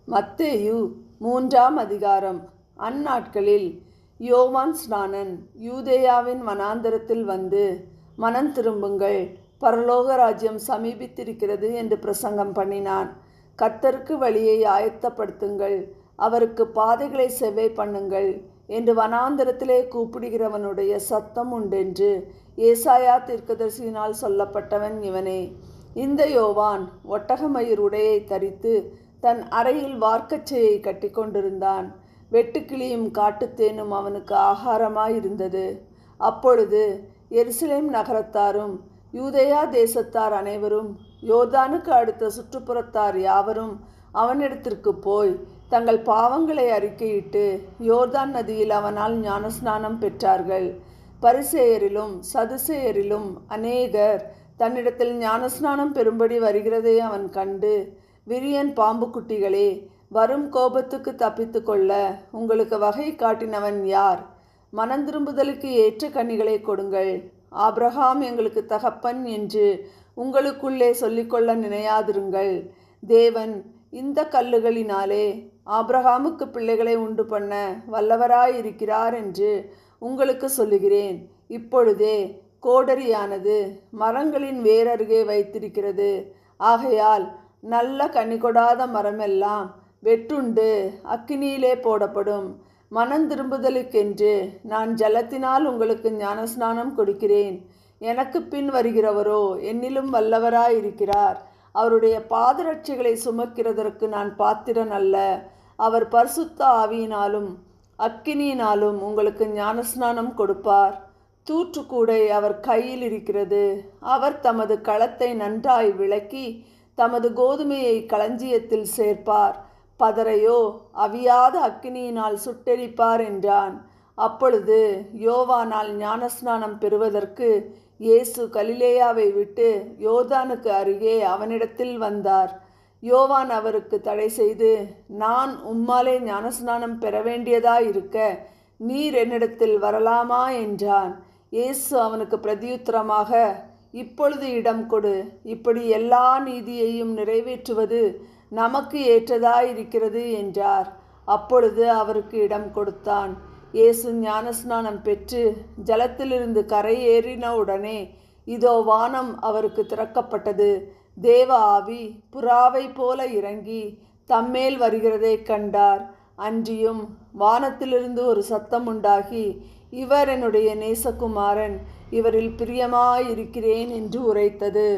மத்தேயு 3ஆம் அதிகாரம். அந்நாட்களில் யோவான் ஸ்நானன் யூதேயாவின் வனாந்தரத்தில் வந்து, மனம் திரும்புங்கள், பரலோக ராஜ்யம் சமீபித்திருக்கிறது என்று பிரசங்கம் பண்ணினான். கர்த்தருக்கு வழியை ஆயத்தப்படுத்துங்கள், அவருக்கு பாதைகளை செவ்வை பண்ணுங்கள் என்று வனாந்தரத்திலே கூப்பிடுகிறவனுடைய சத்தம் உண்டென்று ஏசாயா தீர்க்கதரிசியினால் சொல்லப்பட்டவன் இவனே. இந்த யோவான் ஒட்டகமயிர் உடையை தரித்து தன் அறையில் வார்க்கச்சையை கட்டி கொண்டிருந்தான். வெட்டுக்கிளியும் காட்டுத்தேனும் அவனுக்கு ஆகாரமாயிருந்தது. அப்பொழுது எருசலேம் நகரத்தாரும் யூதேயா தேசத்தார் அனைவரும் யோர்தானுக்கு அடுத்த சுற்றுப்புறத்தார் யாவரும் அவனிடத்திற்கு போய் தங்கள் பாவங்களை அறிக்கையிட்டு யோர்தான் நதியில் அவனால் ஞானஸ்நானம் பெற்றார்கள். பரிசேயரிலும் சதுசேயரிலும் அநேகர் தன்னிடத்தில் ஞானஸ்நானம் பெறும்படி வருகிறதை அவன் கண்டு, விரியன் பாம்பு குட்டிகளே, வரும் கோபத்துக்கு தப்பித்து கொள்ள உங்களுக்கு வகை காட்டினவன் யார்? மனந்திரும்புதலுக்கு ஏற்ற கனிகளை கொடுங்கள். ஆபிரகாம் எங்களுக்கு தகப்பன் என்று உங்களுக்குள்ளே சொல்லிக்கொள்ள நினையாதிருங்கள். தேவன் இந்த கல்லுகளினாலே ஆபிரகாமுக்கு பிள்ளைகளை உண்டு பண்ண வல்லவராயிருக்கிறார் என்று உங்களுக்கு சொல்லுகிறேன். இப்பொழுதே கோடரியானது மரங்களின் வேரருகே வைத்திருக்கிறது. ஆகையால் நல்ல கனி கொடாத மரமெல்லாம் வெட்டுண்டு அக்கினியிலே போடப்படும். மனந்திரும்புதலுக்கென்று நான் ஜலத்தினால் உங்களுக்கு ஞானஸ்நானம் கொடுக்கிறேன். எனக்கு பின் வருகிறவரோ என்னிலும் வல்லவராயிருக்கிறார். அவருடைய பாதரட்சைகளை சுமக்கிறதற்கு நான் பாத்திரன் அல்ல. அவர் பரிசுத்த ஆவியினாலும் அக்கினியினாலும் உங்களுக்கு ஞானஸ்நானம் கொடுப்பார். தூற்றுக்கூடை அவர் கையில் இருக்கிறது. அவர் தமது களத்தை நன்றாய் விளக்கி தமது கோதுமையை களஞ்சியத்தில் சேர்ப்பார். பதரையோ அவியாத அக்கினியினால் சுட்டெரிப்பார் என்றான். அப்பொழுது யோவானால் ஞானஸ்நானம் பெறுவதற்கு இயேசு கலிலேயாவை விட்டு யோர்தானுக்கு அருகே அவனிடத்தில் வந்தார். யோவான் அவருக்கு தடை செய்து, நான் உம்மாலே ஞானஸ்நானம் பெற வேண்டியதாயிருக்க நீர் என்னிடத்தில் வரலாமா என்றான். இயேசு அவனுக்கு பிரதியுத்தரமாக, இப்பொழுது இடம் கொடு. இப்படி எல்லா நீதியையும் நிறைவேற்றுவது நமக்கு ஏற்றதாயிருக்கிறது என்றார். அப்பொழுது அவருக்கு இடம் கொடுத்தான். இயேசு ஞானஸ்நானம் பெற்று ஜலத்திலிருந்து கரை ஏறின உடனே இதோ வானம் அவருக்கு திறக்கப்பட்டது. தேவ ஆவி புறாவை போல இறங்கி தம்மேல் வருகிறதை கண்டார். அன்றியும் வானத்திலிருந்து ஒரு சத்தம் உண்டாகி, இவர் என்னுடைய நேசகுமாரன், இவரில் பிரியமாயிருக்கிறேன் என்று உரைத்தது.